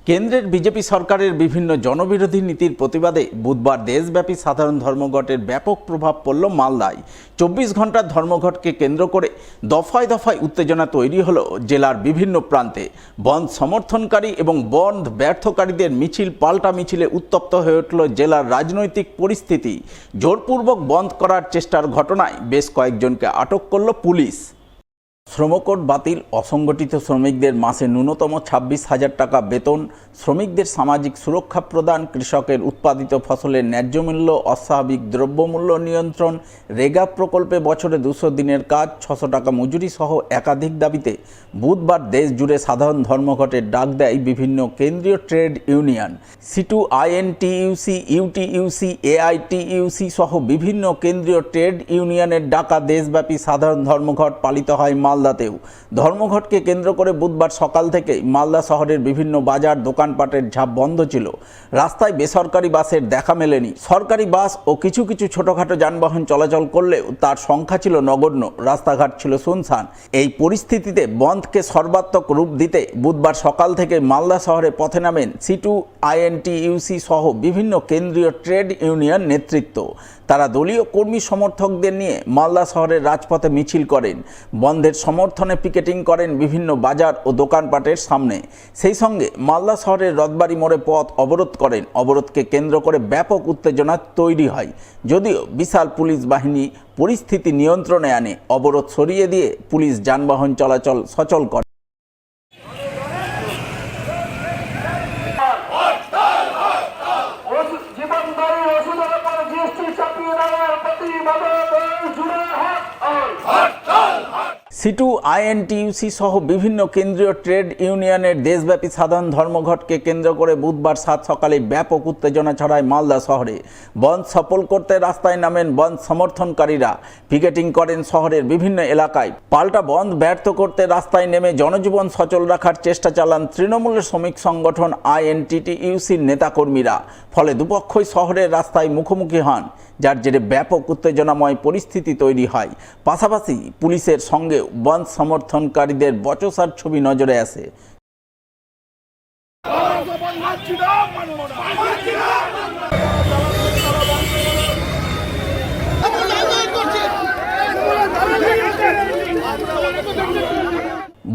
কেন্দ্রের বিজেপি সরকারের বিভিন্ন জনবিরোধী নীতির প্রতিবাদে বুধবার দেশব্যাপী সাধারণ ধর্মঘটের ব্যাপক প্রভাব পড়ল মালদায়। 24 ঘন্টার ধর্মঘটকে কেন্দ্র করে দফায় দফায় উত্তেজনা তৈরি হলো জেলার বিভিন্ন প্রান্তে। বন্ধ সমর্থনকারী এবং বন্ধ ব্যর্থকারীদের মিছিল পাল্টা মিছিলে উত্তপ্ত হয়ে উঠল জেলার রাজনৈতিক পরিস্থিতি। জোরপূর্বক বন্ধ করার চেষ্টার ঘটনায় বেশ কয়েকজনকে আটক করল পুলিশ। শ্রমকোড বাতিল, অসংগঠিত শ্রমিকদের মাসে ন্যূনতম 26,000 টাকা বেতন, শ্রমিকদের সামাজিক সুরক্ষা প্রদান, কৃষকের উৎপাদিত ফসলের ন্যায্য মূল্য, অস্বাভাবিক দ্রব্যমূল্য নিয়ন্ত্রণ, রেগা প্রকল্পে বছরে 200 দিনের কাজ, 600 টাকা মজুরি সহ একাধিক দাবিতে বুধবার দেশ জুড়ে সাধারণ ধর্মঘটের ডাক দেয় বিভিন্ন কেন্দ্রীয় ট্রেড ইউনিয়ন। সিটু, আইএনটিইউসি, ইউটিইউসি, এআইটিইউসি সহ বিভিন্ন কেন্দ্রীয় ট্রেড ইউনিয়নের ডাকা দেশব্যাপী সাধারণ ধর্মঘট পালিত হয় মালদাতেও। ধর্মঘটকে কেন্দ্র করে বুধবার সকাল থেকেই মালদা শহরের বিভিন্ন বাজার দোকানপাটের ঝাঁপ বন্ধ ছিল। রাস্তায় বেসরকারি বাসের দেখা মেলেনি। সরকারি বাস ও কিছু কিছু ছোটখাটো যানবাহন চলাচল করলেও তার সংখ্যা ছিল নগণ্য। রাস্তাঘাট ছিল শুনশান। এই পরিস্থিতিতে বন্ধকে সর্বাত্মক রূপ দিতে বুধবার সকাল থেকে মালদা শহরে পথে নামেন সিটু, আইএনটিইউসি সহ বিভিন্ন কেন্দ্রীয় ট্রেড ইউনিয়ন নেতৃত্ব। তারা দলীয় কর্মী সমর্থকদের নিয়ে মালদা শহরের রাজপথে মিছিল করেন। বন্ধের সমর্থনে পিকেটিং করেন বিভিন্ন বাজার ও দোকানপাটের সামনে। সেই সঙ্গে মালদা শহরের রথবাড়ি মোড়ে পথ অবরোধ করেন। অবরোধকে কেন্দ্র করে ব্যাপক উত্তেজনা তৈরি হয়। যদিও বিশাল পুলিশ বাহিনী পরিস্থিতি নিয়ন্ত্রণে আনে। অবরোধ সরিয়ে দিয়ে পুলিশ যানবাহন চলাচল সচল করে। সিটু, আইএনটিইউসি সহ বিভিন্ন কেন্দ্রীয় ট্রেড ইউনিয়নের দেশব্যাপী সাধারণ ধর্মঘটকে কেন্দ্র করে বুধবার সাত সকালে ব্যাপক উত্তেজনা ছড়ায় মালদা শহরে। বন্ধ সফল করতে রাস্তায় নামেন বন্ধ সমর্থনকারীরা। পিকেটিং করেন শহরের বিভিন্ন এলাকায়। পাল্টা বন্ধ ব্যর্থ করতে রাস্তায় নেমে জনজীবন সচল রাখার চেষ্টা চালান তৃণমূলের শ্রমিক সংগঠন আইএনটিইউসির নেতাকর্মীরা। ফলে দুপক্ষই শহরের রাস্তায় মুখোমুখি হন, যার জেরে ব্যাপক উত্তেজনাময় পরিস্থিতি তৈরি হয়। পাশাপাশি পুলিশের সঙ্গে বন্ধ সমর্থনকারীদের বচসার ছবি নজরে আসে।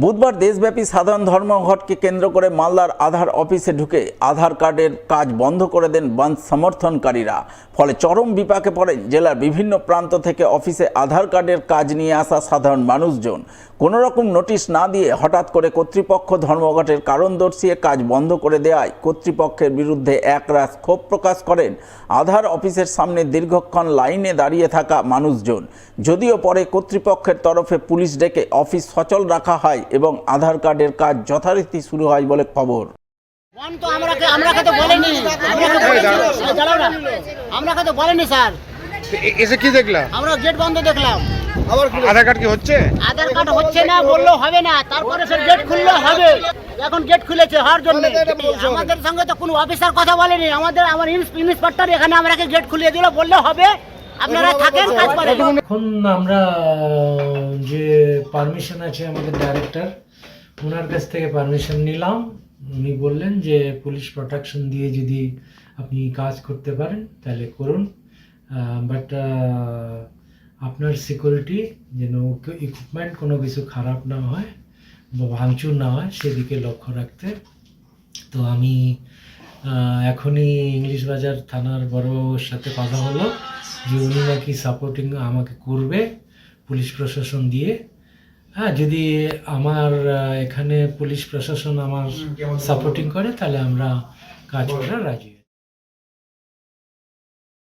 বুধবার দেশব্যাপী সাধারণ ধর্মঘটকে কেন্দ্র করে মালদার আধার অফিসে ঢুকে আধার কার্ডের কাজ বন্ধ করে দেন বন্ধ সমর্থনকারীরা। ফলে চরম বিপাকে পড়েন জেলার বিভিন্ন প্রান্ত থেকে অফিসে আধার কার্ডের কাজ নিয়ে আসা সাধারণ মানুষজন। কোনো রকম নোটিশ না দিয়ে হঠাৎ করে কর্তৃপক্ষ ধর্মঘটের কারণ দর্শিয়ে কাজ বন্ধ করে দেওয়ায় কর্তৃপক্ষের বিরুদ্ধে একরাশ ক্ষোভ প্রকাশ করেন আধার অফিসের সামনে দীর্ঘক্ষণ লাইনে দাঁড়িয়ে থাকা মানুষজন। যদিও পরে কর্তৃপক্ষের তরফে পুলিশ ডেকে অফিস সচল রাখা হয় এবং আধার কার্ডের কাজ যথারীতি শুরু হয় বলে খবর। স্যার এসে কি দেখলাম? আমরা গেট বন্ধ দেখলাম। আধার কার্ড কি হচ্ছে? আধার কার্ড হচ্ছে না বললেও হবে না, তারপরে সে গেট খুললে হবে। এখন গেট খুলেছে হওয়ার জন্য। আমাদের সঙ্গে তো কোনো অফিসার কথা বলেনি। আমার ইন্সপেক্টর এখানে আমরাকে গেট খুলিয়ে দিল, বললে হবে আপনারা থাকেন কাজ করেন। এখন আমরা যে পারমিশন আছে আমাদের ডাইরেক্টর, ওনার কাছ থেকে পারমিশন নিলাম। উনি বললেন যে পুলিশ প্রোটেকশন দিয়ে যদি আপনি কাজ করতে পারেন তাহলে করুন, বাট আপনার সিকিউরিটি যেন ইকুইপমেন্ট কোনো কিছু খারাপ না হয় বা ভাঙচুর না হয় সেদিকে লক্ষ্য রাখতে। তো আমি এখনই ইংলিশ বাজার থানার বড়বাবুর সাথে কথা হলো যে উনি নাকি সাপোর্টিং আমাকে করবে পুলিশ প্রশাসন দিয়ে। হ্যাঁ, যদি আমার এখানে পুলিশ প্রশাসন আমার সাপোর্টিং করে তাহলে আমরা কাজ করার রাজি।